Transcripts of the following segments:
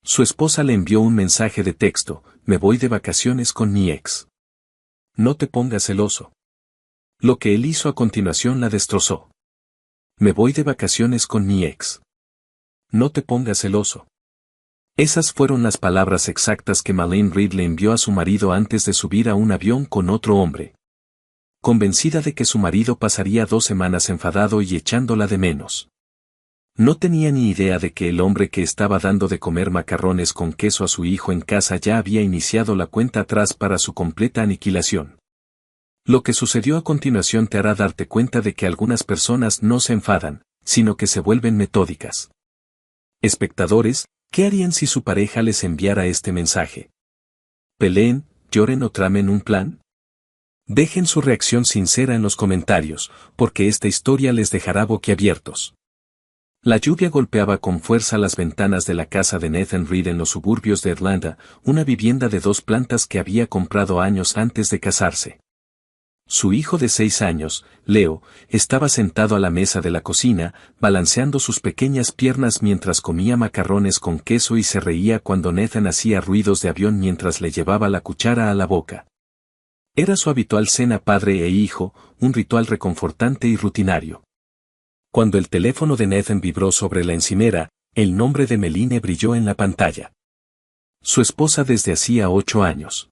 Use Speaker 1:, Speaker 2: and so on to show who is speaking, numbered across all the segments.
Speaker 1: Su esposa le envió un mensaje de texto: me voy de vacaciones con mi ex. No te pongas celoso. Lo que él hizo a continuación la destrozó. Me voy de vacaciones con mi ex. No te pongas celoso. Esas fueron las palabras exactas que Malene Reed le envió a su marido antes de subir a un avión con otro hombre. Convencida de que su marido pasaría 2 semanas enfadado y echándola de menos. No tenía ni idea de que el hombre que estaba dando de comer macarrones con queso a su hijo en casa ya había iniciado la cuenta atrás para su completa aniquilación. Lo que sucedió a continuación te hará darte cuenta de que algunas personas no se enfadan, sino que se vuelven metódicas. Espectadores, ¿qué harían si su pareja les enviara este mensaje? ¿Peleen, lloren o tramen un plan? Dejen su reacción sincera en los comentarios, porque esta historia les dejará boquiabiertos. La lluvia golpeaba con fuerza las ventanas de la casa de Nathan Reed en los suburbios de Atlanta, una vivienda de 2 plantas que había comprado años antes de casarse. Su hijo de 6 años, Leo, estaba sentado a la mesa de la cocina, balanceando sus pequeñas piernas mientras comía macarrones con queso y se reía cuando Nathan hacía ruidos de avión mientras le llevaba la cuchara a la boca. Era su habitual cena padre e hijo, un ritual reconfortante y rutinario. Cuando el teléfono de Nathan vibró sobre la encimera, el nombre de Meline brilló en la pantalla. Su esposa desde hacía 8 años.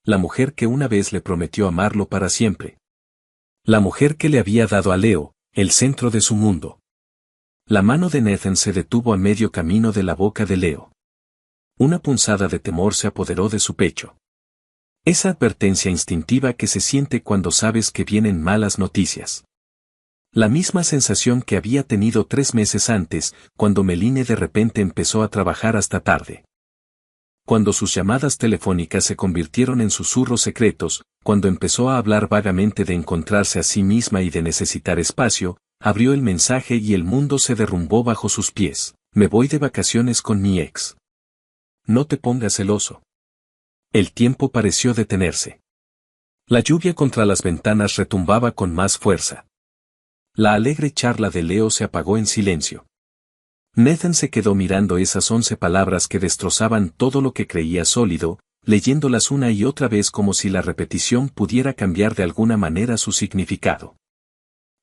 Speaker 1: La mujer que una vez le prometió amarlo para siempre. La mujer que le había dado a Leo, el centro de su mundo. La mano de Nathan se detuvo a medio camino de la boca de Leo. Una punzada de temor se apoderó de su pecho. Esa advertencia instintiva que se siente cuando sabes que vienen malas noticias. La misma sensación que había tenido 3 meses antes, cuando Meline de repente empezó a trabajar hasta tarde. Cuando sus llamadas telefónicas se convirtieron en susurros secretos, cuando empezó a hablar vagamente de encontrarse a sí misma y de necesitar espacio, abrió el mensaje y el mundo se derrumbó bajo sus pies. Me voy de vacaciones con mi ex. No te pongas celoso. El tiempo pareció detenerse. La lluvia contra las ventanas retumbaba con más fuerza. La alegre charla de Leo se apagó en silencio. Nathan se quedó mirando esas 11 palabras que destrozaban todo lo que creía sólido, leyéndolas una y otra vez como si la repetición pudiera cambiar de alguna manera su significado.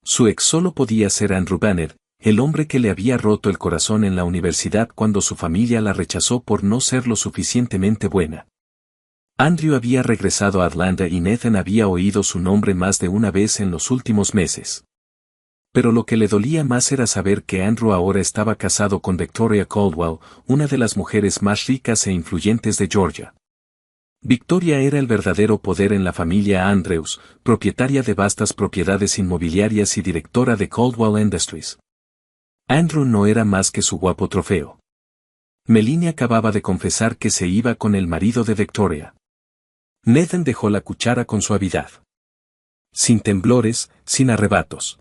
Speaker 1: Su ex solo podía ser Andrew Banner, el hombre que le había roto el corazón en la universidad cuando su familia la rechazó por no ser lo suficientemente buena. Andrew había regresado a Atlanta y Nathan había oído su nombre más de una vez en los últimos meses. Pero lo que le dolía más era saber que Andrew ahora estaba casado con Victoria Caldwell, una de las mujeres más ricas e influyentes de Georgia. Victoria era el verdadero poder en la familia Andrews, propietaria de vastas propiedades inmobiliarias y directora de Caldwell Industries. Andrew no era más que su guapo trofeo. Meline acababa de confesar que se iba con el marido de Victoria. Nathan dejó la cuchara con suavidad. Sin temblores, sin arrebatos.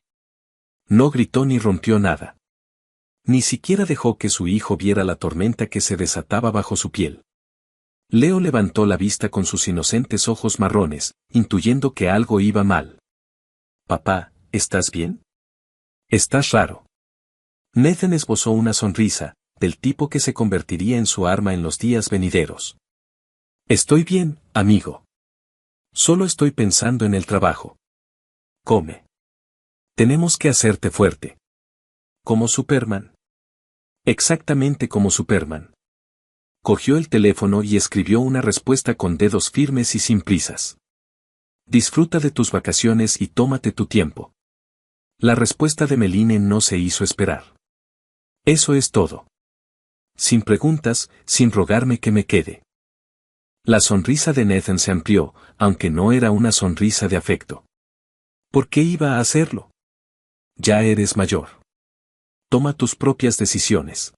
Speaker 1: No gritó ni rompió nada. Ni siquiera dejó que su hijo viera la tormenta que se desataba bajo su piel. Leo levantó la vista con sus inocentes ojos marrones, intuyendo que algo iba mal. Papá, ¿estás bien? Estás raro. Nathan esbozó una sonrisa, del tipo que se convertiría en su arma en los días venideros. Estoy bien, amigo. Solo estoy pensando en el trabajo. Come. Tenemos que hacerte fuerte. ¿Como Superman? Exactamente como Superman. Cogió el teléfono y escribió una respuesta con dedos firmes y sin prisas. Disfruta de tus vacaciones y tómate tu tiempo. La respuesta de Meline no se hizo esperar. Eso es todo. Sin preguntas, sin rogarme que me quede. La sonrisa de Nathan se amplió, aunque no era una sonrisa de afecto. ¿Por qué iba a hacerlo? Ya eres mayor. Toma tus propias decisiones.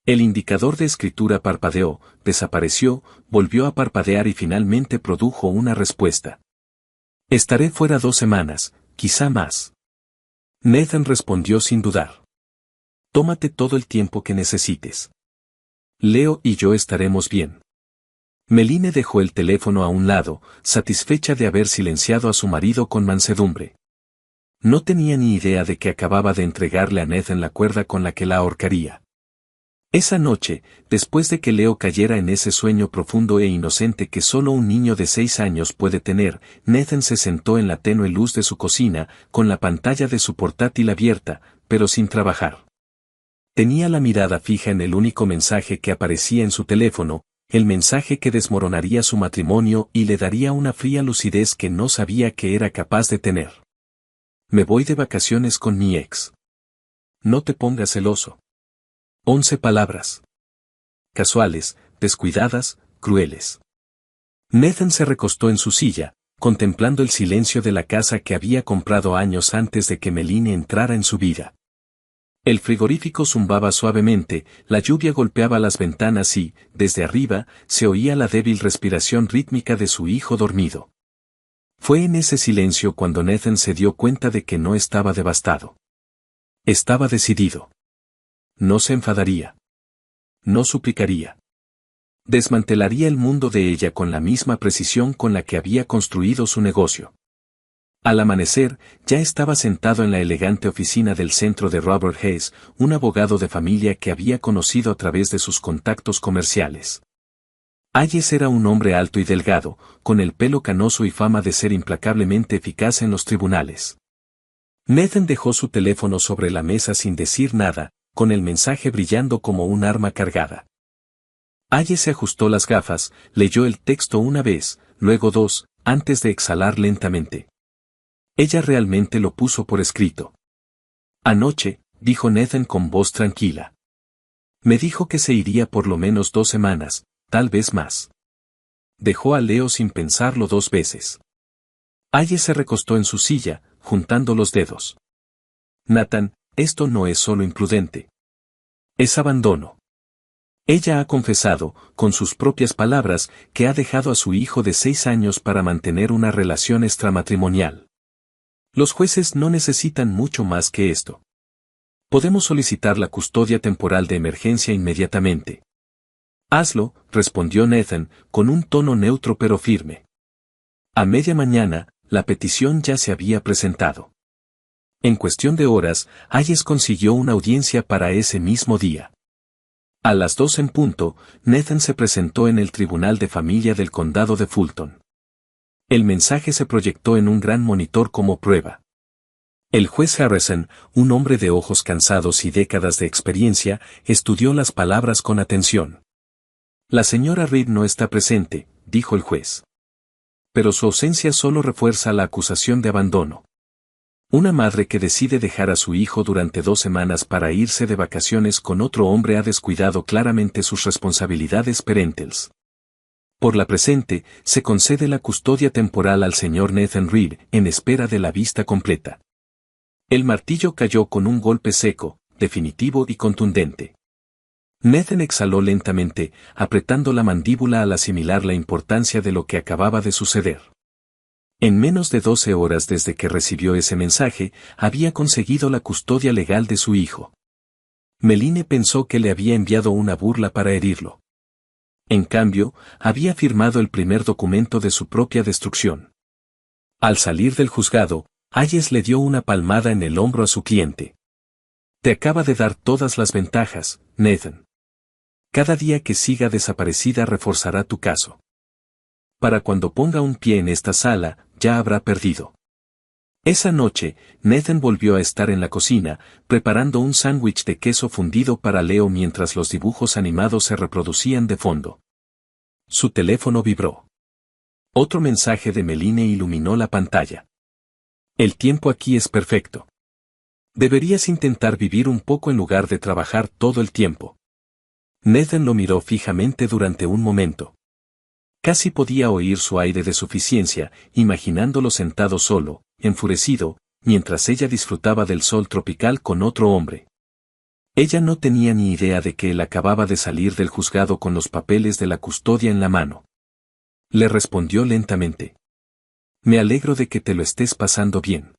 Speaker 1: El indicador de escritura parpadeó, desapareció, volvió a parpadear y finalmente produjo una respuesta. Estaré fuera 2 semanas, quizá más. Nathan respondió sin dudar. Tómate todo el tiempo que necesites. Leo y yo estaremos bien. Meline dejó el teléfono a un lado, satisfecha de haber silenciado a su marido con mansedumbre. No tenía ni idea de que acababa de entregarle a Nathan la cuerda con la que la ahorcaría. Esa noche, después de que Leo cayera en ese sueño profundo e inocente que solo un niño de 6 años puede tener, Nathan se sentó en la tenue luz de su cocina, con la pantalla de su portátil abierta, pero sin trabajar. Tenía la mirada fija en el único mensaje que aparecía en su teléfono, el mensaje que desmoronaría su matrimonio y le daría una fría lucidez que no sabía que era capaz de tener. Me voy de vacaciones con mi ex. No te pongas celoso. 11 palabras. Casuales, descuidadas, crueles. Nathan se recostó en su silla, contemplando el silencio de la casa que había comprado años antes de que Meline entrara en su vida. El frigorífico zumbaba suavemente, la lluvia golpeaba las ventanas y, desde arriba, se oía la débil respiración rítmica de su hijo dormido. Fue en ese silencio cuando Nathan se dio cuenta de que no estaba devastado. Estaba decidido. No se enfadaría. No suplicaría. Desmantelaría el mundo de ella con la misma precisión con la que había construido su negocio. Al amanecer, ya estaba sentado en la elegante oficina del centro de Robert Hayes, un abogado de familia que había conocido a través de sus contactos comerciales. Hayes era un hombre alto y delgado, con el pelo canoso y fama de ser implacablemente eficaz en los tribunales. Nathan dejó su teléfono sobre la mesa sin decir nada, con el mensaje brillando como un arma cargada. Hayes se ajustó las gafas, leyó el texto una vez, luego dos, antes de exhalar lentamente. Ella realmente lo puso por escrito. Anoche, dijo Nathan con voz tranquila. Me dijo que se iría por lo menos 2 semanas, tal vez más. Dejó a Leo sin pensarlo 2 veces. Hayes se recostó en su silla, juntando los dedos. Nathan, esto no es solo imprudente. Es abandono. Ella ha confesado, con sus propias palabras, que ha dejado a su hijo de 6 años para mantener una relación extramatrimonial. Los jueces no necesitan mucho más que esto. Podemos solicitar la custodia temporal de emergencia inmediatamente. Hazlo, respondió Nathan, con un tono neutro pero firme. A media mañana, la petición ya se había presentado. En cuestión de horas, Hayes consiguió una audiencia para ese mismo día. A las 2 en punto, Nathan se presentó en el Tribunal de Familia del Condado de Fulton. El mensaje se proyectó en un gran monitor como prueba. El juez Harrison, un hombre de ojos cansados y décadas de experiencia, estudió las palabras con atención. La señora Reed no está presente, dijo el juez. Pero su ausencia solo refuerza la acusación de abandono. Una madre que decide dejar a su hijo durante 2 semanas para irse de vacaciones con otro hombre ha descuidado claramente sus responsabilidades parentales. Por la presente, se concede la custodia temporal al señor Nathan Reed en espera de la vista completa. El martillo cayó con un golpe seco, definitivo y contundente. Nathan exhaló lentamente, apretando la mandíbula al asimilar la importancia de lo que acababa de suceder. En menos de 12 horas desde que recibió ese mensaje, había conseguido la custodia legal de su hijo. Meline pensó que le había enviado una burla para herirlo. En cambio, había firmado el primer documento de su propia destrucción. Al salir del juzgado, Hayes le dio una palmada en el hombro a su cliente. Te acaba de dar todas las ventajas, Nathan. Cada día que siga desaparecida reforzará tu caso. Para cuando ponga un pie en esta sala, ya habrá perdido. Esa noche, Nathan volvió a estar en la cocina, preparando un sándwich de queso fundido para Leo mientras los dibujos animados se reproducían de fondo. Su teléfono vibró. Otro mensaje de Meline iluminó la pantalla. El tiempo aquí es perfecto. Deberías intentar vivir un poco en lugar de trabajar todo el tiempo. Nathan lo miró fijamente durante un momento. Casi podía oír su aire de suficiencia, imaginándolo sentado solo, enfurecido, mientras ella disfrutaba del sol tropical con otro hombre. Ella no tenía ni idea de que él acababa de salir del juzgado con los papeles de la custodia en la mano. Le respondió lentamente. Me alegro de que te lo estés pasando bien.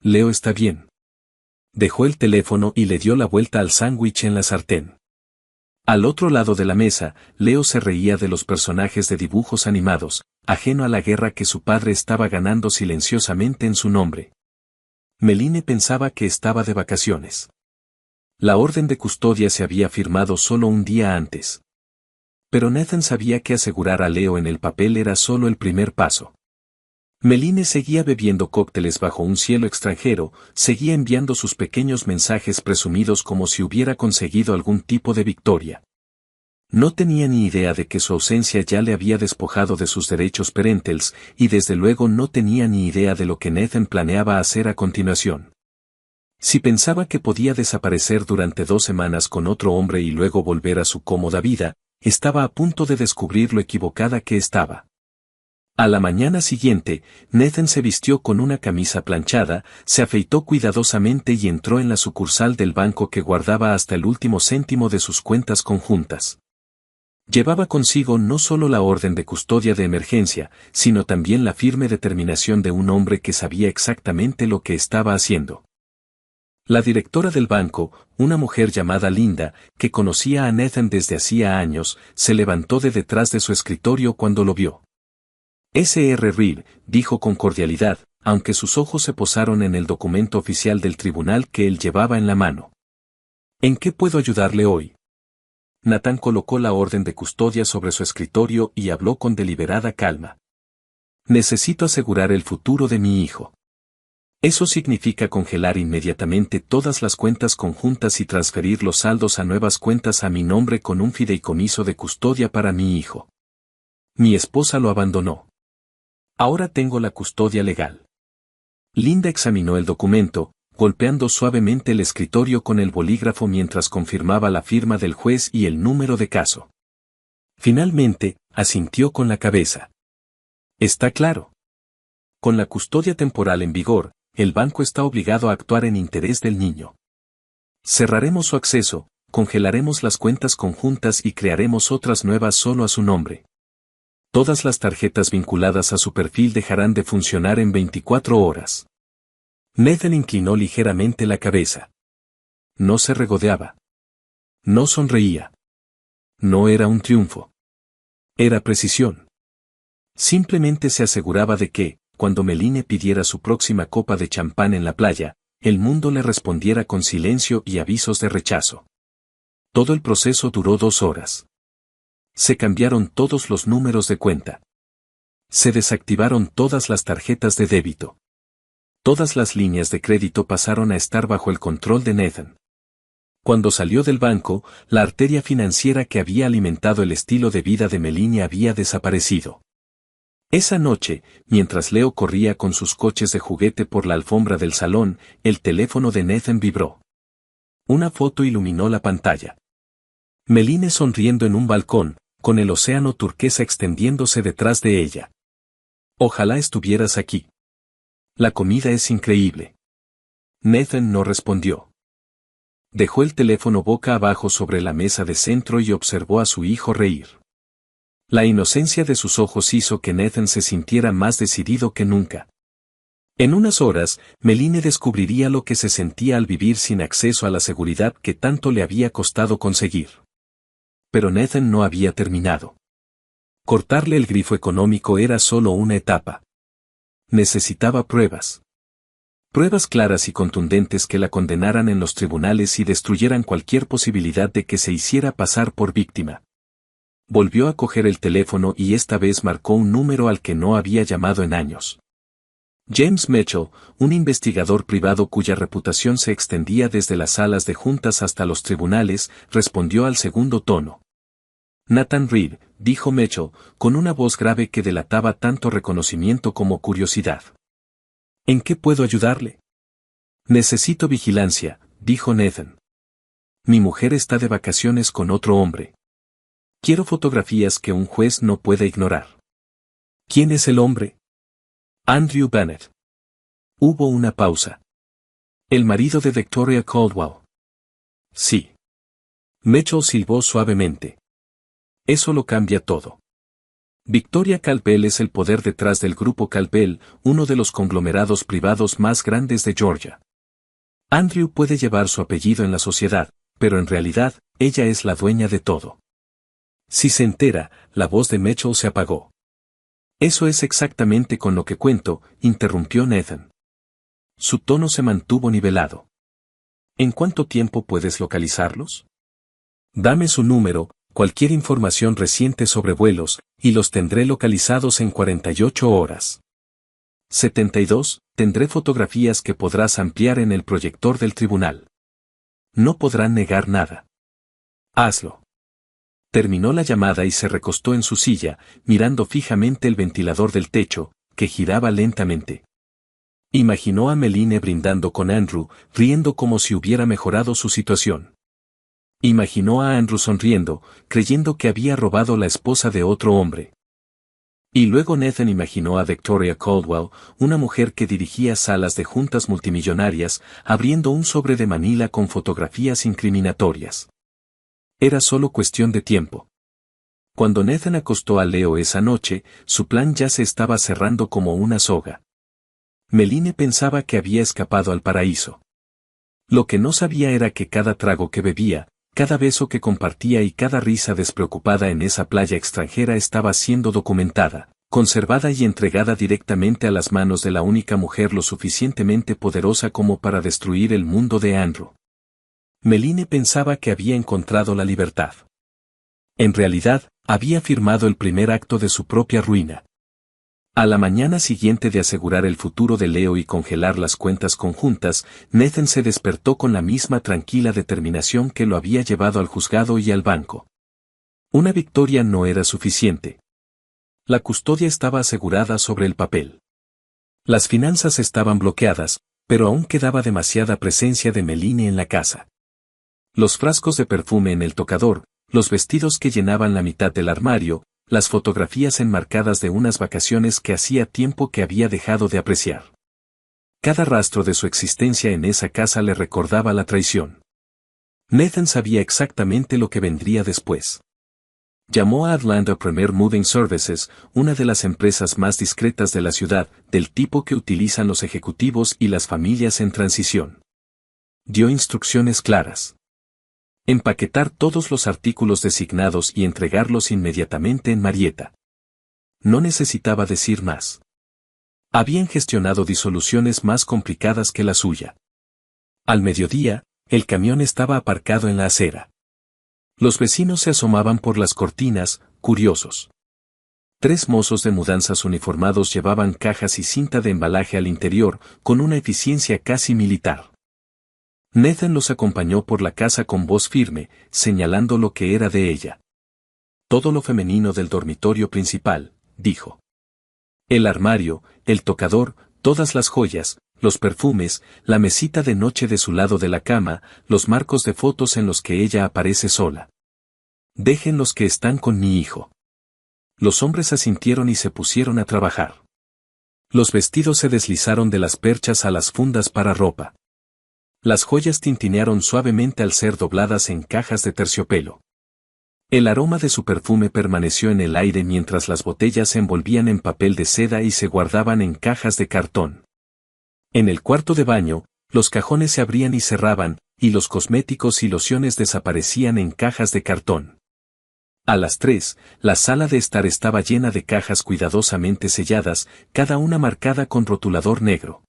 Speaker 1: Leo está bien. Dejó el teléfono y le dio la vuelta al sándwich en la sartén. Al otro lado de la mesa, Leo se reía de los personajes de dibujos animados, ajeno a la guerra que su padre estaba ganando silenciosamente en su nombre. Meline pensaba que estaba de vacaciones. La orden de custodia se había firmado solo un día antes. Pero Nathan sabía que asegurar a Leo en el papel era solo el primer paso. Meline seguía bebiendo cócteles bajo un cielo extranjero, seguía enviando sus pequeños mensajes presumidos como si hubiera conseguido algún tipo de victoria. No tenía ni idea de que su ausencia ya le había despojado de sus derechos parentales, y desde luego no tenía ni idea de lo que Nathan planeaba hacer a continuación. Si pensaba que podía desaparecer durante 2 semanas con otro hombre y luego volver a su cómoda vida, estaba a punto de descubrir lo equivocada que estaba. A la mañana siguiente, Nathan se vistió con una camisa planchada, se afeitó cuidadosamente y entró en la sucursal del banco que guardaba hasta el último céntimo de sus cuentas conjuntas. Llevaba consigo no solo la orden de custodia de emergencia, sino también la firme determinación de un hombre que sabía exactamente lo que estaba haciendo. La directora del banco, una mujer llamada Linda, que conocía a Nathan desde hacía años, se levantó de detrás de su escritorio cuando lo vio. Sr. Reed, dijo con cordialidad, aunque sus ojos se posaron en el documento oficial del tribunal que él llevaba en la mano. ¿En qué puedo ayudarle hoy? Nathan colocó la orden de custodia sobre su escritorio y habló con deliberada calma. Necesito asegurar el futuro de mi hijo. Eso significa congelar inmediatamente todas las cuentas conjuntas y transferir los saldos a nuevas cuentas a mi nombre con un fideicomiso de custodia para mi hijo. Mi esposa lo abandonó. Ahora tengo la custodia legal. Linda examinó el documento, golpeando suavemente el escritorio con el bolígrafo mientras confirmaba la firma del juez y el número de caso. Finalmente, asintió con la cabeza. Está claro. Con la custodia temporal en vigor, el banco está obligado a actuar en interés del niño. Cerraremos su acceso, congelaremos las cuentas conjuntas y crearemos otras nuevas solo a su nombre. Todas las tarjetas vinculadas a su perfil dejarán de funcionar en 24 horas. Nathan inclinó ligeramente la cabeza. No se regodeaba. No sonreía. No era un triunfo. Era precisión. Simplemente se aseguraba de que, cuando Meline pidiera su próxima copa de champán en la playa, el mundo le respondiera con silencio y avisos de rechazo. Todo el proceso duró 2 horas. Se cambiaron todos los números de cuenta. Se desactivaron todas las tarjetas de débito. Todas las líneas de crédito pasaron a estar bajo el control de Nathan. Cuando salió del banco, la arteria financiera que había alimentado el estilo de vida de Meline había desaparecido. Esa noche, mientras Leo corría con sus coches de juguete por la alfombra del salón, el teléfono de Nathan vibró. Una foto iluminó la pantalla. Meline sonriendo en un balcón, con el océano turquesa extendiéndose detrás de ella. Ojalá estuvieras aquí. La comida es increíble. Nathan no respondió. Dejó el teléfono boca abajo sobre la mesa de centro y observó a su hijo reír. La inocencia de sus ojos hizo que Nathan se sintiera más decidido que nunca. En unas horas, Meline descubriría lo que se sentía al vivir sin acceso a la seguridad que tanto le había costado conseguir. Pero Nathan no había terminado. Cortarle el grifo económico era solo una etapa. Necesitaba pruebas. Pruebas claras y contundentes que la condenaran en los tribunales y destruyeran cualquier posibilidad de que se hiciera pasar por víctima. Volvió a coger el teléfono y esta vez marcó un número al que no había llamado en años. James Mitchell, un investigador privado cuya reputación se extendía desde las salas de juntas hasta los tribunales, respondió al segundo tono. Nathan Reed, dijo Mitchell, con una voz grave que delataba tanto reconocimiento como curiosidad. ¿En qué puedo ayudarle? Necesito vigilancia, dijo Nathan. Mi mujer está de vacaciones con otro hombre. Quiero fotografías que un juez no pueda ignorar. ¿Quién es el hombre? Andrew Bennett. Hubo una pausa. El marido de Victoria Caldwell. Sí. Mitchell silbó suavemente. Eso lo cambia todo. Victoria Caldwell es el poder detrás del grupo Caldwell, uno de los conglomerados privados más grandes de Georgia. Andrew puede llevar su apellido en la sociedad, pero en realidad, ella es la dueña de todo. Si se entera, la voz de Mitchell se apagó. Eso es exactamente con lo que cuento, interrumpió Nathan. Su tono se mantuvo nivelado. ¿En cuánto tiempo puedes localizarlos? Dame su número, cualquier información reciente sobre vuelos, y los tendré localizados en 48 horas. 72. Tendré fotografías que podrás ampliar en el proyector del tribunal. No podrán negar nada. Hazlo. Terminó la llamada y se recostó en su silla, mirando fijamente el ventilador del techo, que giraba lentamente. Imaginó a Meline brindando con Andrew, riendo como si hubiera mejorado su situación. Imaginó a Andrew sonriendo, creyendo que había robado la esposa de otro hombre. Y luego Nathan imaginó a Victoria Caldwell, una mujer que dirigía salas de juntas multimillonarias, abriendo un sobre de Manila con fotografías incriminatorias. Era solo cuestión de tiempo. Cuando Nathan acostó a Leo esa noche, su plan ya se estaba cerrando como una soga. Meline pensaba que había escapado al paraíso. Lo que no sabía era que cada trago que bebía, cada beso que compartía y cada risa despreocupada en esa playa extranjera estaba siendo documentada, conservada y entregada directamente a las manos de la única mujer lo suficientemente poderosa como para destruir el mundo de Andrew. Meline pensaba que había encontrado la libertad. En realidad, había firmado el primer acto de su propia ruina. A la mañana siguiente de asegurar el futuro de Leo y congelar las cuentas conjuntas, Nathan se despertó con la misma tranquila determinación que lo había llevado al juzgado y al banco. Una victoria no era suficiente. La custodia estaba asegurada sobre el papel. Las finanzas estaban bloqueadas, pero aún quedaba demasiada presencia de Meline en la casa. Los frascos de perfume en el tocador, los vestidos que llenaban la mitad del armario, las fotografías enmarcadas de unas vacaciones que hacía tiempo que había dejado de apreciar. Cada rastro de su existencia en esa casa le recordaba la traición. Nathan sabía exactamente lo que vendría después. Llamó a Atlanta Premier Moving Services, una de las empresas más discretas de la ciudad, del tipo que utilizan los ejecutivos y las familias en transición. Dio instrucciones claras. Empaquetar todos los artículos designados y entregarlos inmediatamente en Marietta. No necesitaba decir más. Habían gestionado disoluciones más complicadas que la suya. Al mediodía, el camión estaba aparcado en la acera. Los vecinos se asomaban por las cortinas, curiosos. 3 mozos de mudanzas uniformados llevaban cajas y cinta de embalaje al interior, con una eficiencia casi militar. Nathan los acompañó por la casa con voz firme, señalando lo que era de ella. Todo lo femenino del dormitorio principal, dijo. El armario, el tocador, todas las joyas, los perfumes, la mesita de noche de su lado de la cama, los marcos de fotos en los que ella aparece sola. Dejen los que están con mi hijo. Los hombres asintieron y se pusieron a trabajar. Los vestidos se deslizaron de las perchas a las fundas para ropa. Las joyas tintinearon suavemente al ser dobladas en cajas de terciopelo. El aroma de su perfume permaneció en el aire mientras las botellas se envolvían en papel de seda y se guardaban en cajas de cartón. En el cuarto de baño, los cajones se abrían y cerraban, y los cosméticos y lociones desaparecían en cajas de cartón. A las 3, la sala de estar estaba llena de cajas cuidadosamente selladas, cada una marcada con rotulador negro.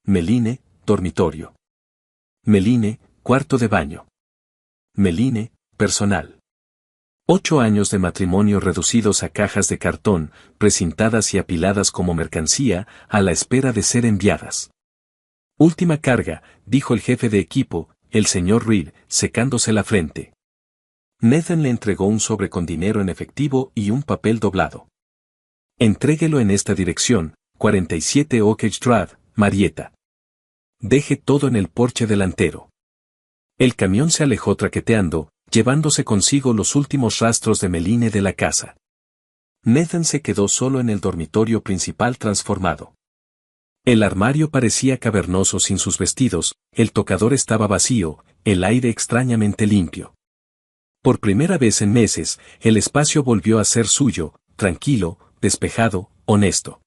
Speaker 1: Meline, dormitorio. Meline, cuarto de baño. Meline, personal. 8 años de matrimonio reducidos a cajas de cartón, precintadas y apiladas como mercancía, a la espera de ser enviadas. Última carga, dijo el jefe de equipo, el señor Reed, secándose la frente. Nathan le entregó un sobre con dinero en efectivo y un papel doblado. Entréguelo en esta dirección, 47 Oak Ridge Drive, Marietta. Deje todo en el porche delantero. El camión se alejó traqueteando, llevándose consigo los últimos rastros de Meline de la casa. Nathan se quedó solo en el dormitorio principal transformado. El armario parecía cavernoso sin sus vestidos, el tocador estaba vacío, el aire extrañamente limpio. Por primera vez en meses, el espacio volvió a ser suyo, tranquilo, despejado, honesto.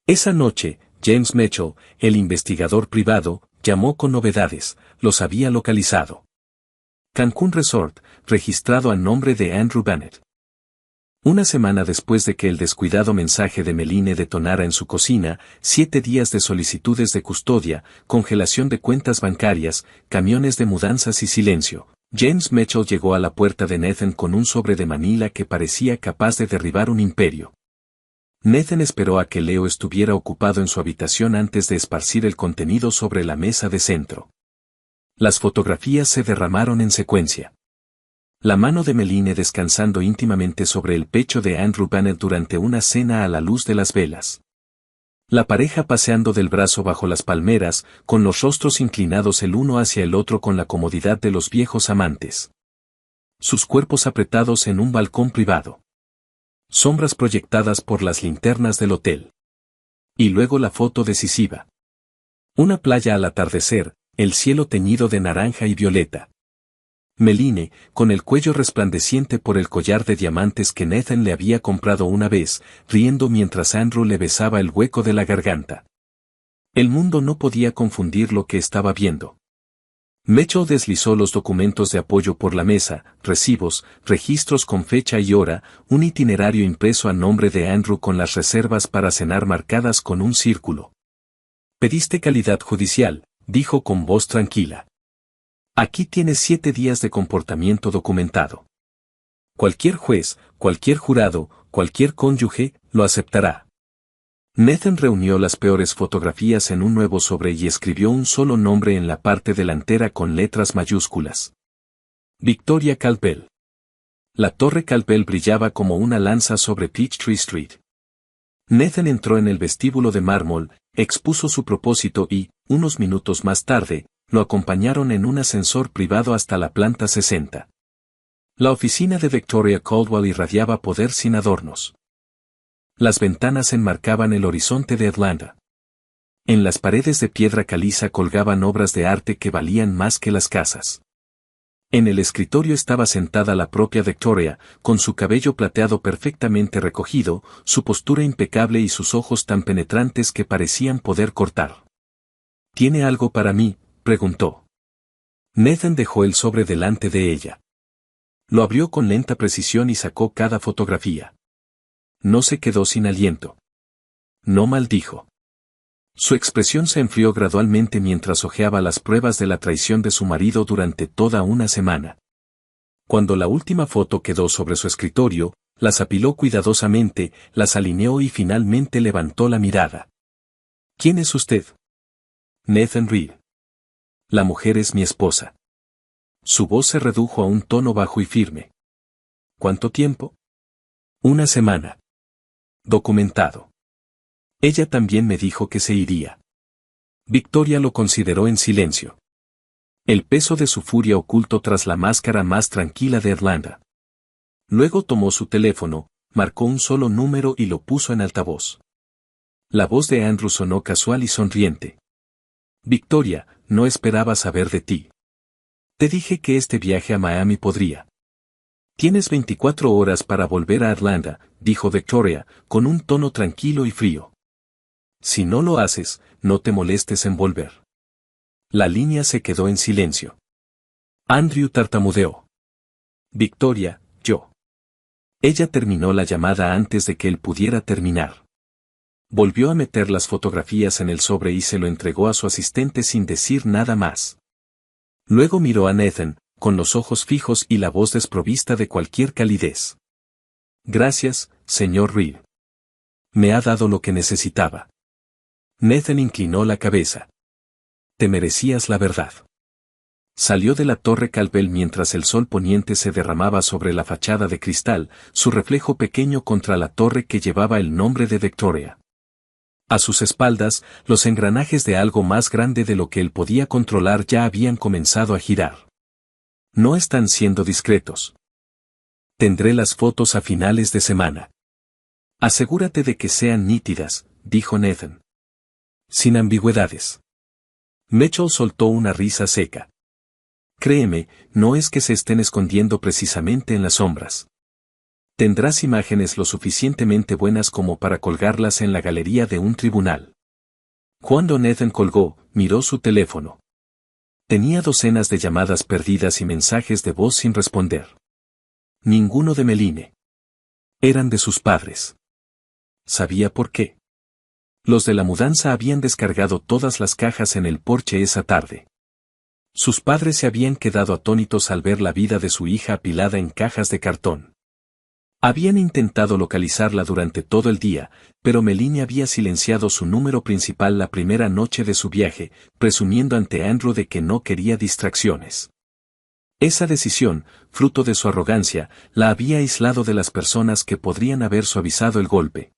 Speaker 1: Esa noche, James Mitchell, el investigador privado, llamó con novedades, los había localizado. Cancún Resort, registrado a nombre de Andrew Bennett. Una semana después de que el descuidado mensaje de Meline detonara en su cocina, 7 días de solicitudes de custodia, congelación de cuentas bancarias, camiones de mudanzas y silencio, James Mitchell llegó a la puerta de Nathan con un sobre de Manila que parecía capaz de derribar un imperio. Nathan esperó a que Leo estuviera ocupado en su habitación antes de esparcir el contenido sobre la mesa de centro. Las fotografías se derramaron en secuencia. La mano de Meline descansando íntimamente sobre el pecho de Andrew Bennett durante una cena a la luz de las velas. La pareja paseando del brazo bajo las palmeras, con los rostros inclinados el uno hacia el otro con la comodidad de los viejos amantes. Sus cuerpos apretados en un balcón privado. Sombras proyectadas por las linternas del hotel. Y luego la foto decisiva. Una playa al atardecer, el cielo teñido de naranja y violeta. Meline, con el cuello resplandeciente por el collar de diamantes que Nathan le había comprado una vez, riendo mientras Andrew le besaba el hueco de la garganta. El mundo no podía confundir lo que estaba viendo. Mitchell deslizó los documentos de apoyo por la mesa, recibos, registros con fecha y hora, un itinerario impreso a nombre de Andrew con las reservas para cenar marcadas con un círculo. «Pediste calidad judicial», dijo con voz tranquila. «Aquí tienes 7 días de comportamiento documentado. Cualquier juez, cualquier jurado, cualquier cónyuge, lo aceptará». Nathan reunió las peores fotografías en un nuevo sobre y escribió un solo nombre en la parte delantera con letras mayúsculas. Victoria Caldwell. La torre Caldwell brillaba como una lanza sobre Peachtree Street. Nathan entró en el vestíbulo de mármol, expuso su propósito y, unos minutos más tarde, lo acompañaron en un ascensor privado hasta la planta 60. La oficina de Victoria Caldwell irradiaba poder sin adornos. Las ventanas enmarcaban el horizonte de Atlanta. En las paredes de piedra caliza colgaban obras de arte que valían más que las casas. En el escritorio estaba sentada la propia Victoria, con su cabello plateado perfectamente recogido, su postura impecable y sus ojos tan penetrantes que parecían poder cortar. «¿Tiene algo para mí?», preguntó. Nathan dejó el sobre delante de ella. Lo abrió con lenta precisión y sacó cada fotografía. No se quedó sin aliento. No maldijo. Su expresión se enfrió gradualmente mientras hojeaba las pruebas de la traición de su marido durante toda una semana. Cuando la última foto quedó sobre su escritorio, las apiló cuidadosamente, las alineó y finalmente levantó la mirada. «¿Quién es usted?» «Nathan Reed. La mujer es mi esposa». Su voz se redujo a un tono bajo y firme. «¿Cuánto tiempo?» «Una semana». «Documentado». Ella también me dijo que se iría. Victoria lo consideró en silencio. El peso de su furia oculto tras la máscara más tranquila de Atlanta. Luego tomó su teléfono, marcó un solo número y lo puso en altavoz. La voz de Andrew sonó casual y sonriente. «Victoria, no esperaba saber de ti. Te dije que este viaje a Miami podría». «Tienes 24 horas para volver a Atlanta», dijo Victoria, con un tono tranquilo y frío. «Si no lo haces, no te molestes en volver». La línea se quedó en silencio. Andrew tartamudeó. «Victoria, yo». Ella terminó la llamada antes de que él pudiera terminar. Volvió a meter las fotografías en el sobre y se lo entregó a su asistente sin decir nada más. Luego miró a Nathan, con los ojos fijos y la voz desprovista de cualquier calidez. «Gracias, señor Reed. Me ha dado lo que necesitaba». Nathan inclinó la cabeza. «Te merecías la verdad». Salió de la torre Caldwell mientras el sol poniente se derramaba sobre la fachada de cristal, su reflejo pequeño contra la torre que llevaba el nombre de Victoria. A sus espaldas, los engranajes de algo más grande de lo que él podía controlar ya habían comenzado a girar. «No están siendo discretos. Tendré las fotos a finales de semana». «Asegúrate de que sean nítidas», dijo Nathan. «Sin ambigüedades». Mitchell soltó una risa seca. «Créeme, no es que se estén escondiendo precisamente en las sombras. Tendrás imágenes lo suficientemente buenas como para colgarlas en la galería de un tribunal». Cuando Nathan colgó, miró su teléfono. Tenía docenas de llamadas perdidas y mensajes de voz sin responder. Ninguno de Meline. Eran de sus padres. ¿Sabía por qué? Los de la mudanza habían descargado todas las cajas en el porche esa tarde. Sus padres se habían quedado atónitos al ver la vida de su hija apilada en cajas de cartón. Habían intentado localizarla durante todo el día, pero Meline había silenciado su número principal la primera noche de su viaje, presumiendo ante Andrew de que no quería distracciones. Esa decisión, fruto de su arrogancia, la había aislado de las personas que podrían haber suavizado el golpe.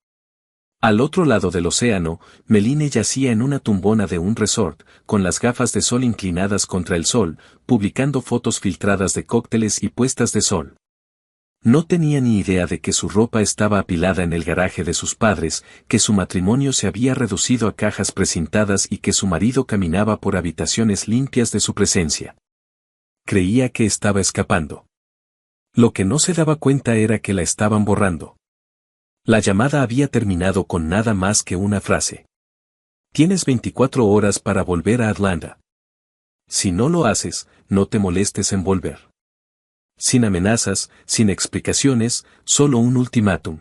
Speaker 1: Al otro lado del océano, Meline yacía en una tumbona de un resort, con las gafas de sol inclinadas contra el sol, publicando fotos filtradas de cócteles y puestas de sol. No tenía ni idea de que su ropa estaba apilada en el garaje de sus padres, que su matrimonio se había reducido a cajas precintadas y que su marido caminaba por habitaciones limpias de su presencia. Creía que estaba escapando. Lo que no se daba cuenta era que la estaban borrando. La llamada había terminado con nada más que una frase. Tienes 24 horas para volver a Atlanta. Si no lo haces, no te molestes en volver. Sin amenazas, sin explicaciones, solo un ultimátum.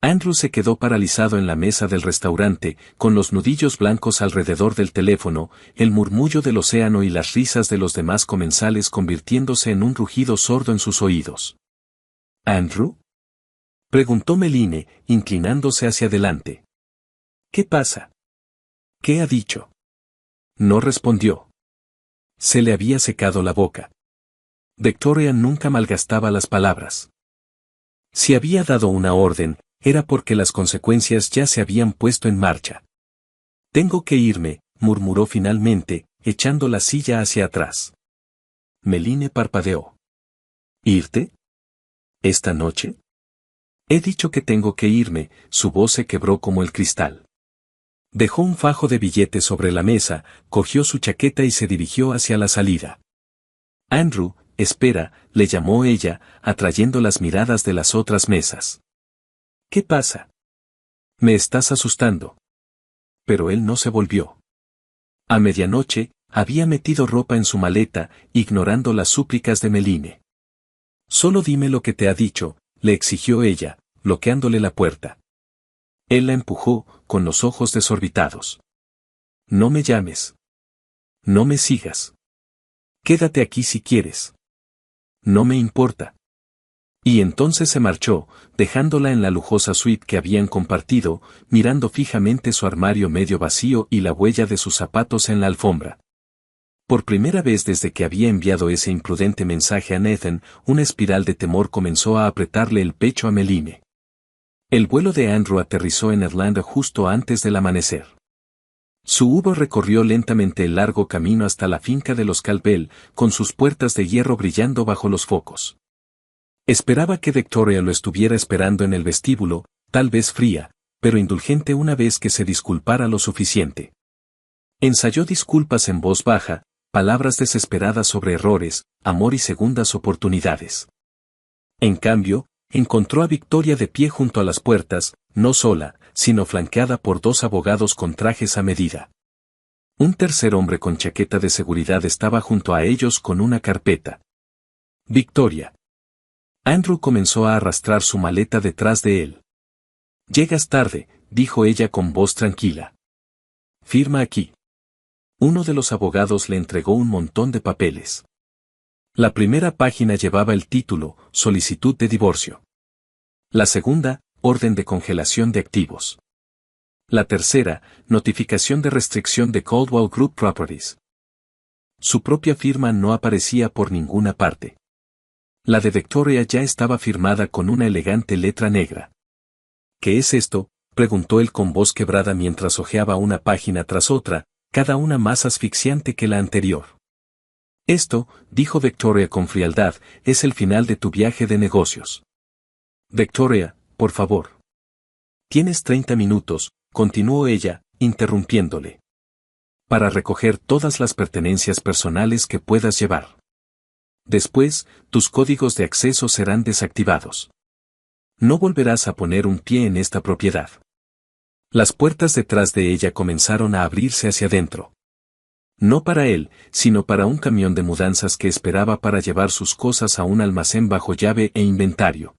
Speaker 1: Andrew se quedó paralizado en la mesa del restaurante, con los nudillos blancos alrededor del teléfono, el murmullo del océano y las risas de los demás comensales convirtiéndose en un rugido sordo en sus oídos. ¿Andrew? Preguntó Meline, inclinándose hacia adelante. ¿Qué pasa? ¿Qué ha dicho? No respondió. Se le había secado la boca. Victoria nunca malgastaba las palabras. Si había dado una orden, era porque las consecuencias ya se habían puesto en marcha. Tengo que irme, murmuró finalmente, echando la silla hacia atrás. Meline parpadeó. ¿Irte? ¿Esta noche? He dicho que tengo que irme, su voz se quebró como el cristal. Dejó un fajo de billetes sobre la mesa, cogió su chaqueta y se dirigió hacia la salida. Andrew, espera, le llamó ella, atrayendo las miradas de las otras mesas. ¿Qué pasa? Me estás asustando. Pero él no se volvió. A medianoche, había metido ropa en su maleta, ignorando las súplicas de Meline. Solo dime lo que te ha dicho, le exigió ella, bloqueándole la puerta. Él la empujó, con los ojos desorbitados. No me llames. No me sigas. Quédate aquí si quieres. No me importa. Y entonces se marchó, dejándola en la lujosa suite que habían compartido, mirando fijamente su armario medio vacío y la huella de sus zapatos en la alfombra. Por primera vez desde que había enviado ese imprudente mensaje a Nathan, una espiral de temor comenzó a apretarle el pecho a Meline. El vuelo de Andrew aterrizó en Atlanta justo antes del amanecer. Su Uber recorrió lentamente el largo camino hasta la finca de los Calbell, con sus puertas de hierro brillando bajo los focos. Esperaba que Victoria lo estuviera esperando en el vestíbulo, tal vez fría, pero indulgente una vez que se disculpara lo suficiente. Ensayó disculpas en voz baja, palabras desesperadas sobre errores, amor y segundas oportunidades. En cambio, encontró a Victoria de pie junto a las puertas, no sola, sino flanqueada por dos abogados con trajes a medida. Un tercer hombre con chaqueta de seguridad estaba junto a ellos con una carpeta. Victoria. Andrew comenzó a arrastrar su maleta detrás de él. Llegas tarde, dijo ella con voz tranquila. Firma aquí. Uno de los abogados le entregó un montón de papeles. La primera página llevaba el título, Solicitud de divorcio. La segunda, Orden de congelación de activos. La tercera, Notificación de restricción de Coldwell Group Properties. Su propia firma no aparecía por ninguna parte. La de Victoria ya estaba firmada con una elegante letra negra. ¿Qué es esto?, preguntó él con voz quebrada mientras hojeaba una página tras otra, cada una más asfixiante que la anterior. Esto, dijo Victoria con frialdad, es el final de tu viaje de negocios. Victoria, por favor. Tienes 30 minutos, continuó ella, interrumpiéndole. Para recoger todas las pertenencias personales que puedas llevar. Después, tus códigos de acceso serán desactivados. No volverás a poner un pie en esta propiedad. Las puertas detrás de ella comenzaron a abrirse hacia adentro. No para él, sino para un camión de mudanzas que esperaba para llevar sus cosas a un almacén bajo llave e inventario.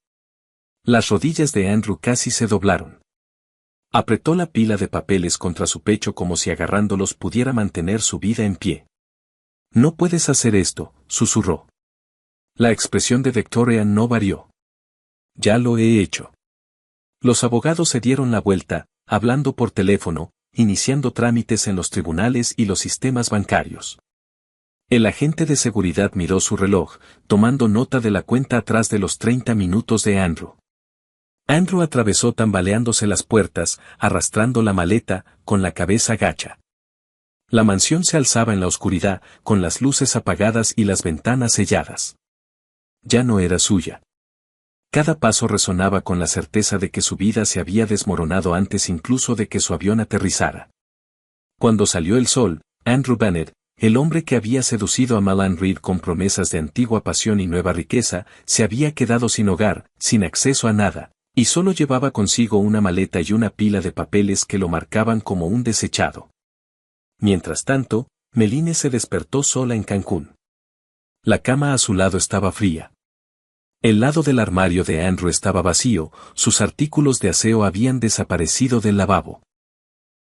Speaker 1: Las rodillas de Andrew casi se doblaron. Apretó la pila de papeles contra su pecho como si agarrándolos pudiera mantener su vida en pie. No puedes hacer esto, susurró. La expresión de Victoria no varió. Ya lo he hecho. Los abogados se dieron la vuelta, hablando por teléfono, iniciando trámites en los tribunales y los sistemas bancarios. El agente de seguridad miró su reloj, tomando nota de la cuenta atrás de los 30 minutos de Andrew. Andrew atravesó tambaleándose las puertas, arrastrando la maleta, con la cabeza gacha. La mansión se alzaba en la oscuridad, con las luces apagadas y las ventanas selladas. Ya no era suya. Cada paso resonaba con la certeza de que su vida se había desmoronado antes incluso de que su avión aterrizara. Cuando salió el sol, Andrew Bennett, el hombre que había seducido a Malan Reed con promesas de antigua pasión y nueva riqueza, se había quedado sin hogar, sin acceso a nada, y solo llevaba consigo una maleta y una pila de papeles que lo marcaban como un desechado. Mientras tanto, Meline se despertó sola en Cancún. La cama a su lado estaba fría. El lado del armario de Andrew estaba vacío, sus artículos de aseo habían desaparecido del lavabo.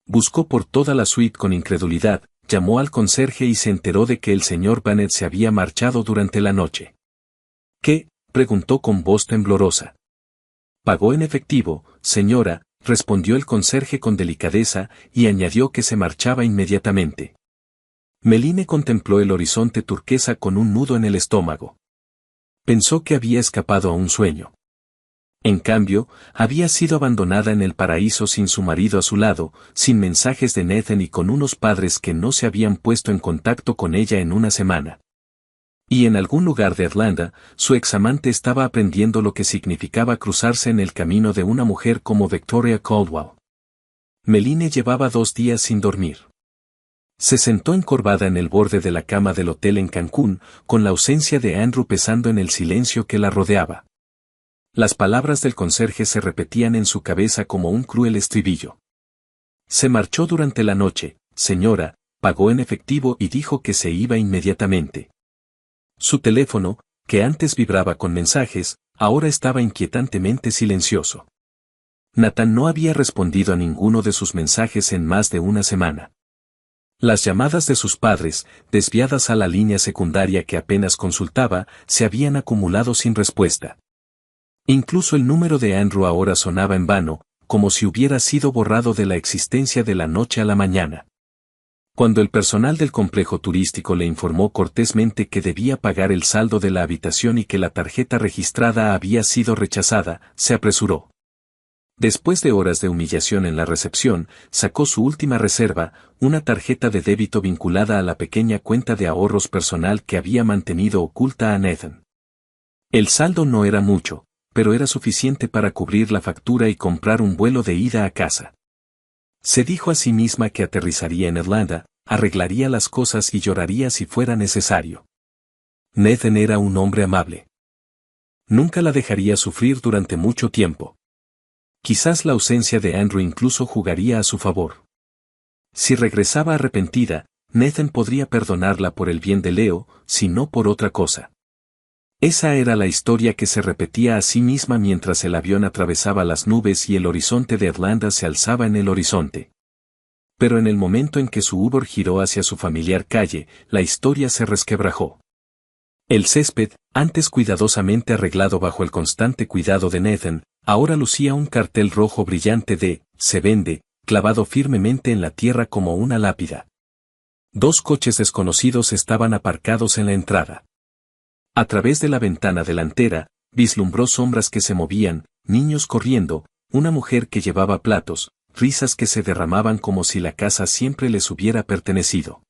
Speaker 1: Buscó por toda la suite con incredulidad, llamó al conserje y se enteró de que el señor Bennett se había marchado durante la noche. ¿Qué?, preguntó con voz temblorosa. Pagó en efectivo, señora, respondió el conserje con delicadeza, y añadió que se marchaba inmediatamente. Meline contempló el horizonte turquesa con un nudo en el estómago. Pensó que había escapado a un sueño. En cambio, había sido abandonada en el paraíso sin su marido a su lado, sin mensajes de Nathan y con unos padres que no se habían puesto en contacto con ella en una semana. Y en algún lugar de Irlanda, su examante estaba aprendiendo lo que significaba cruzarse en el camino de una mujer como Victoria Caldwell. Meline llevaba 2 días sin dormir. Se sentó encorvada en el borde de la cama del hotel en Cancún, con la ausencia de Andrew pesando en el silencio que la rodeaba. Las palabras del conserje se repetían en su cabeza como un cruel estribillo. Se marchó durante la noche, señora, pagó en efectivo y dijo que se iba inmediatamente. Su teléfono, que antes vibraba con mensajes, ahora estaba inquietantemente silencioso. Nathan no había respondido a ninguno de sus mensajes en más de una semana. Las llamadas de sus padres, desviadas a la línea secundaria que apenas consultaba, se habían acumulado sin respuesta. Incluso el número de Andrew ahora sonaba en vano, como si hubiera sido borrado de la existencia de la noche a la mañana. Cuando el personal del complejo turístico le informó cortésmente que debía pagar el saldo de la habitación y que la tarjeta registrada había sido rechazada, se apresuró. Después de horas de humillación en la recepción, sacó su última reserva, una tarjeta de débito vinculada a la pequeña cuenta de ahorros personal que había mantenido oculta a Nathan. El saldo no era mucho, pero era suficiente para cubrir la factura y comprar un vuelo de ida a casa. Se dijo a sí misma que aterrizaría en Irlanda, arreglaría las cosas y lloraría si fuera necesario. Nathan era un hombre amable. Nunca la dejaría sufrir durante mucho tiempo. Quizás la ausencia de Andrew incluso jugaría a su favor. Si regresaba arrepentida, Nathan podría perdonarla por el bien de Leo, si no por otra cosa. Esa era la historia que se repetía a sí misma mientras el avión atravesaba las nubes y el horizonte de Irlanda se alzaba en el horizonte. Pero en el momento en que su Uber giró hacia su familiar calle, la historia se resquebrajó. El césped, antes cuidadosamente arreglado bajo el constante cuidado de Nathan, ahora lucía un cartel rojo brillante de «Se vende», clavado firmemente en la tierra como una lápida. 2 coches desconocidos estaban aparcados en la entrada. A través de la ventana delantera, vislumbró sombras que se movían, niños corriendo, una mujer que llevaba platos, risas que se derramaban como si la casa siempre les hubiera pertenecido.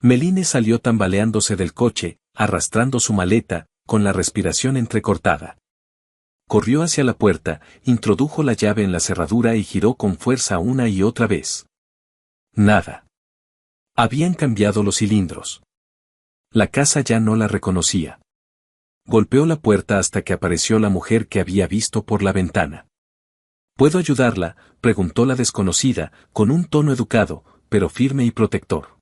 Speaker 1: Meline salió tambaleándose del coche, arrastrando su maleta, con la respiración entrecortada. Corrió hacia la puerta, introdujo la llave en la cerradura y giró con fuerza una y otra vez. Nada. Habían cambiado los cilindros. La casa ya no la reconocía. Golpeó la puerta hasta que apareció la mujer que había visto por la ventana. ¿Puedo ayudarla?, preguntó la desconocida, con un tono educado, pero firme y protector.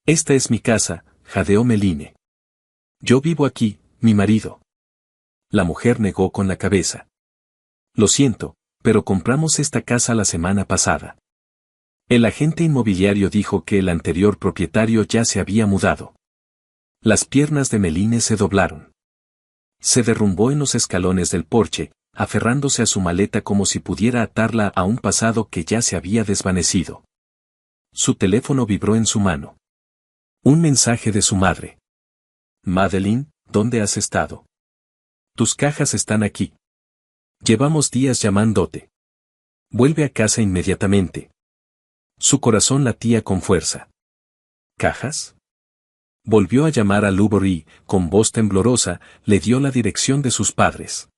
Speaker 1: Esta es mi casa, jadeó Meline. Yo vivo aquí, mi marido. La mujer negó con la cabeza. Lo siento, pero compramos esta casa la semana pasada. El agente inmobiliario dijo que el anterior propietario ya se había mudado. Las piernas de Meline se doblaron. Se derrumbó en los escalones del porche, aferrándose a su maleta como si pudiera atarla a un pasado que ya se había desvanecido. Su teléfono vibró en su mano. Un mensaje de su madre. Madeline, ¿dónde has estado? Tus cajas están aquí. Llevamos días llamándote. Vuelve a casa inmediatamente. Su corazón latía con fuerza. ¿Cajas? Volvió a llamar a Lubor y, con voz temblorosa, le dio la dirección de sus padres.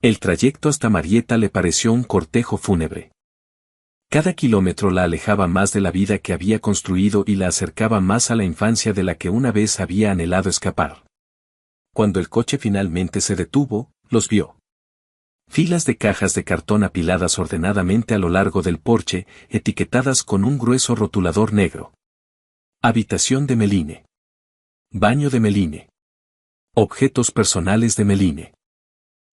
Speaker 1: El trayecto hasta Marietta le pareció un cortejo fúnebre. Cada kilómetro la alejaba más de la vida que había construido y la acercaba más a la infancia de la que una vez había anhelado escapar. Cuando el coche finalmente se detuvo, los vio. Filas de cajas de cartón apiladas ordenadamente a lo largo del porche, etiquetadas con un grueso rotulador negro. Habitación de Meline. Baño de Meline. Objetos personales de Meline.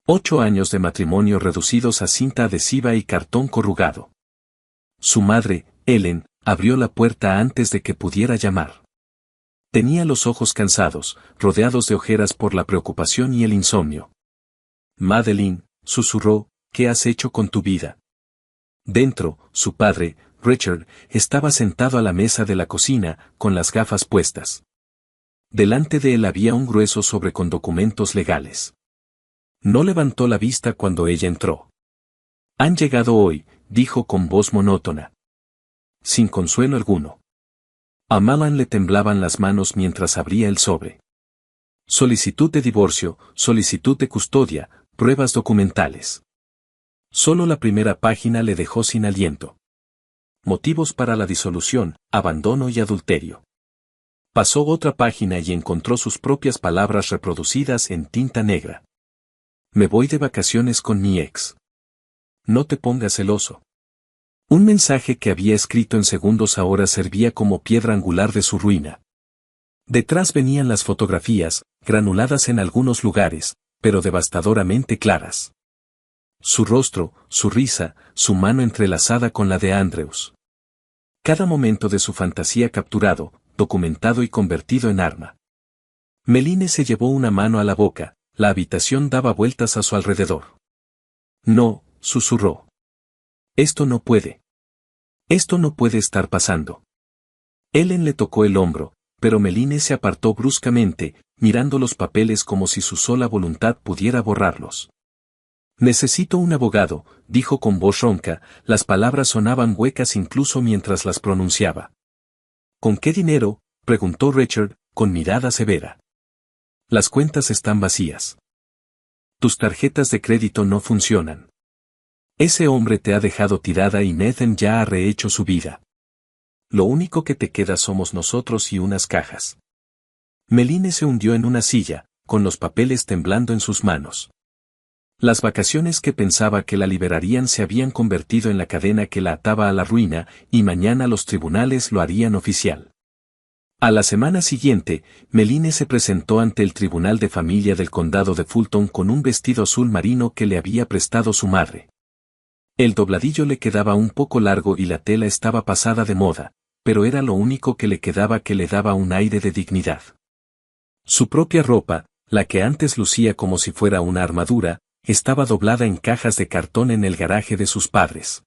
Speaker 1: 8 años de matrimonio reducidos a cinta adhesiva y cartón corrugado. Su madre, Ellen, abrió la puerta antes de que pudiera llamar. Tenía los ojos cansados, rodeados de ojeras por la preocupación y el insomnio. Madeline, susurró, ¿qué has hecho con tu vida? Dentro, su padre, Richard, estaba sentado a la mesa de la cocina, con las gafas puestas. Delante de él había un grueso sobre con documentos legales. No levantó la vista cuando ella entró. Han llegado hoy, dijo con voz monótona. Sin consuelo alguno. A Malan le temblaban las manos mientras abría el sobre. Solicitud de divorcio, solicitud de custodia, pruebas documentales. Solo la primera página le dejó sin aliento. Motivos para la disolución, abandono y adulterio. Pasó otra página y encontró sus propias palabras reproducidas en tinta negra. Me voy de vacaciones con mi ex. No te pongas celoso. Un mensaje que había escrito en segundos ahora servía como piedra angular de su ruina. Detrás venían las fotografías, granuladas en algunos lugares, pero devastadoramente claras. Su rostro, su risa, su mano entrelazada con la de Andrews. Cada momento de su fantasía capturado, documentado y convertido en arma. Meline se llevó una mano a la boca, la habitación daba vueltas a su alrededor. No, susurró. Esto no puede. Esto no puede estar pasando. Ellen le tocó el hombro, pero Meline se apartó bruscamente, mirando los papeles como si su sola voluntad pudiera borrarlos. Necesito un abogado, dijo con voz ronca, las palabras sonaban huecas incluso mientras las pronunciaba. ¿Con qué dinero?, preguntó Richard, con mirada severa. Las cuentas están vacías. Tus tarjetas de crédito no funcionan. Ese hombre te ha dejado tirada y Nathan ya ha rehecho su vida. Lo único que te queda somos nosotros y unas cajas. Meline se hundió en una silla, con los papeles temblando en sus manos. Las vacaciones que pensaba que la liberarían se habían convertido en la cadena que la ataba a la ruina, y mañana los tribunales lo harían oficial. A la semana siguiente, Meline se presentó ante el Tribunal de Familia del Condado de Fulton con un vestido azul marino que le había prestado su madre. El dobladillo le quedaba un poco largo y la tela estaba pasada de moda, pero era lo único que le quedaba que le daba un aire de dignidad. Su propia ropa, la que antes lucía como si fuera una armadura, estaba doblada en cajas de cartón en el garaje de sus padres.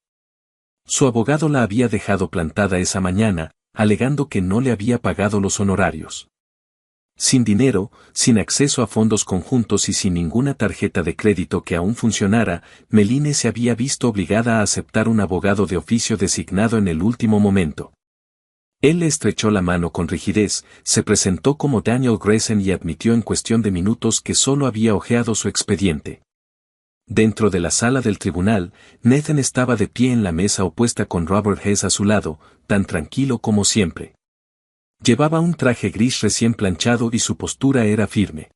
Speaker 1: Su abogado la había dejado plantada esa mañana, alegando que no le había pagado los honorarios. Sin dinero, sin acceso a fondos conjuntos y sin ninguna tarjeta de crédito que aún funcionara, Meline se había visto obligada a aceptar un abogado de oficio designado en el último momento. Él le estrechó la mano con rigidez, se presentó como Daniel Grayson y admitió en cuestión de minutos que solo había hojeado su expediente. Dentro de la sala del tribunal, Nathan estaba de pie en la mesa opuesta con Robert Hess a su lado, tan tranquilo como siempre. Llevaba un traje gris recién planchado y su postura era firme.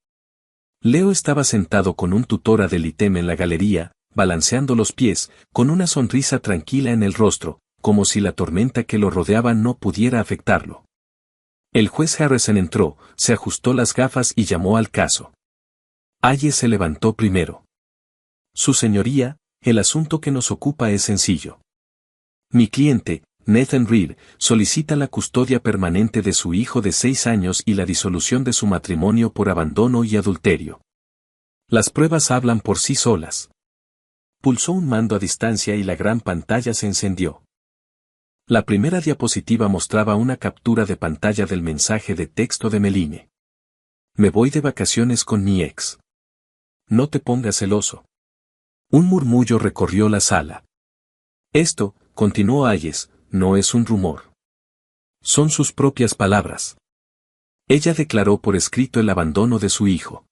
Speaker 1: Leo estaba sentado con un tutor ad litem en la galería, balanceando los pies, con una sonrisa tranquila en el rostro, como si la tormenta que lo rodeaba no pudiera afectarlo. El juez Harrison entró, se ajustó las gafas y llamó al caso. Hayes se levantó primero. Su señoría, El asunto que nos ocupa es sencillo. Mi cliente, Nathan Reed, solicita la custodia permanente de su hijo de 6 años y la disolución de su matrimonio por abandono y adulterio. Las pruebas hablan por sí solas. Pulsó un mando a distancia y la gran pantalla se encendió. La primera diapositiva mostraba una captura de pantalla del mensaje de texto de Meline. Me voy de vacaciones con mi ex. No te pongas celoso. Un murmullo recorrió la sala. Esto, continuó Hayes, no es un rumor. Son sus propias palabras. Ella declaró por escrito el abandono de su hijo.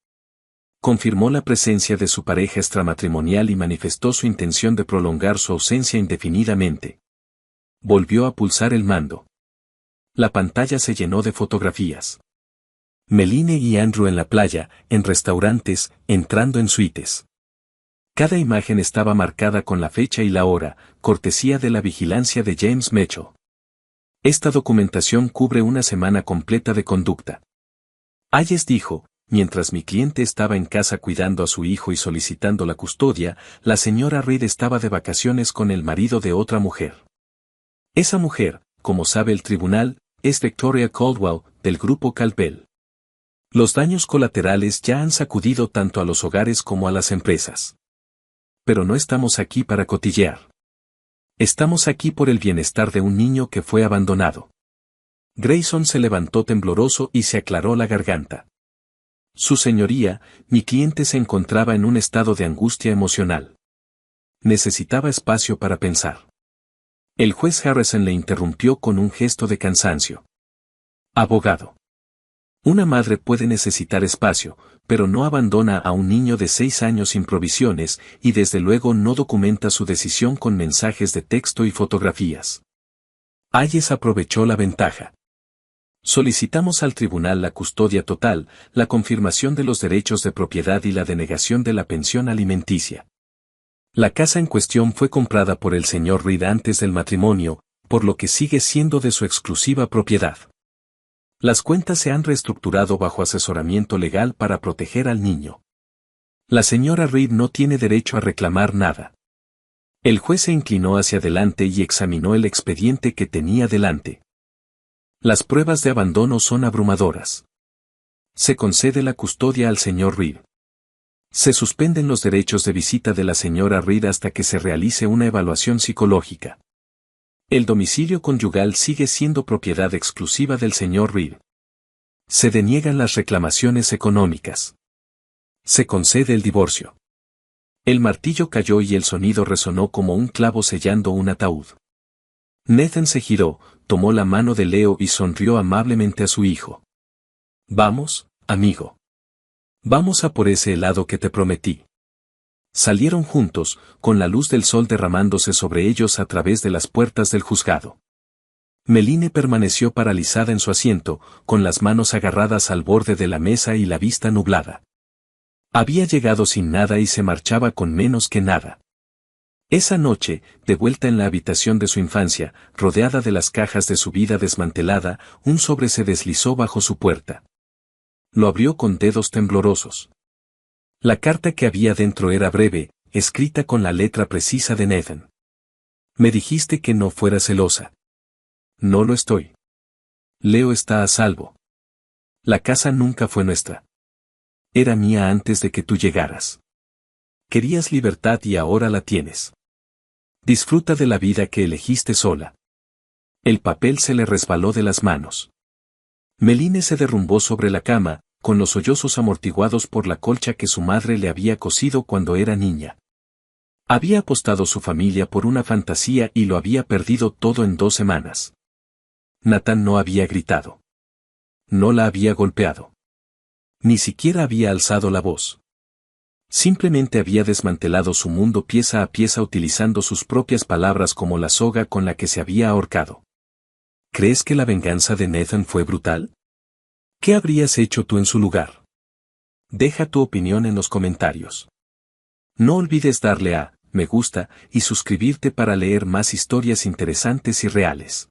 Speaker 1: Confirmó la presencia de su pareja extramatrimonial y manifestó su intención de prolongar su ausencia indefinidamente. Volvió a pulsar el mando. La pantalla se llenó de fotografías. Meline y Andrew en la playa, en restaurantes, entrando en suites. Cada imagen estaba marcada con la fecha y la hora, cortesía de la vigilancia de James Mitchell. Esta documentación cubre una semana completa de conducta. Hayes dijo, mientras mi cliente estaba en casa cuidando a su hijo y solicitando la custodia, la señora Reed estaba de vacaciones con el marido de otra mujer. Esa mujer, como sabe el tribunal, es Victoria Caldwell, del grupo Caldwell. Los daños colaterales ya han sacudido tanto a los hogares como a las empresas. Pero no estamos aquí para cotillear. Estamos aquí por el bienestar de un niño que fue abandonado. Grayson se levantó tembloroso y se aclaró la garganta. Su señoría, mi cliente se encontraba en un estado de angustia emocional. Necesitaba espacio para pensar. El juez Harrison le interrumpió con un gesto de cansancio. Abogado. Una madre puede necesitar espacio, pero no abandona a un niño de 6 años sin provisiones y desde luego no documenta su decisión con mensajes de texto y fotografías. Hayes aprovechó la ventaja. Solicitamos al tribunal la custodia total, la confirmación de los derechos de propiedad y la denegación de la pensión alimenticia. La casa en cuestión fue comprada por el señor Reed antes del matrimonio, por lo que sigue siendo de su exclusiva propiedad. Las cuentas se han reestructurado bajo asesoramiento legal para proteger al niño. La señora Reed no tiene derecho a reclamar nada. El juez se inclinó hacia adelante y examinó el expediente que tenía delante. Las pruebas de abandono son abrumadoras. Se concede la custodia al señor Reed. Se suspenden los derechos de visita de la señora Reed hasta que se realice una evaluación psicológica. El domicilio conyugal sigue siendo propiedad exclusiva del señor Reed. Se deniegan las reclamaciones económicas. Se concede el divorcio. El martillo cayó y el sonido resonó como un clavo sellando un ataúd. Nathan se giró, tomó la mano de Leo y sonrió amablemente a su hijo. Vamos, amigo. Vamos a por ese helado que te prometí. Salieron juntos, con la luz del sol derramándose sobre ellos a través de las puertas del juzgado. Meline permaneció paralizada en su asiento, con las manos agarradas al borde de la mesa y la vista nublada. Había llegado sin nada y se marchaba con menos que nada. Esa noche, de vuelta en la habitación de su infancia, rodeada de las cajas de su vida desmantelada, un sobre se deslizó bajo su puerta. Lo abrió con dedos temblorosos. La carta que había dentro era breve, escrita con la letra precisa de Nathan. Me dijiste que no fuera celosa. No lo estoy. Leo está a salvo. La casa nunca fue nuestra. Era mía antes de que tú llegaras. Querías libertad y ahora la tienes. Disfruta de la vida que elegiste sola. El papel se le resbaló de las manos. Meline se derrumbó sobre la cama, con los sollozos amortiguados por la colcha que su madre le había cosido cuando era niña. Había apostado su familia por una fantasía y lo había perdido todo en 2 semanas. Nathan no había gritado. No la había golpeado. Ni siquiera había alzado la voz. Simplemente había desmantelado su mundo pieza a pieza utilizando sus propias palabras como la soga con la que se había ahorcado. ¿Crees que la venganza de Nathan fue brutal? ¿Qué habrías hecho tú en su lugar? Deja tu opinión en los comentarios. No olvides darle a me gusta y suscribirte para leer más historias interesantes y reales.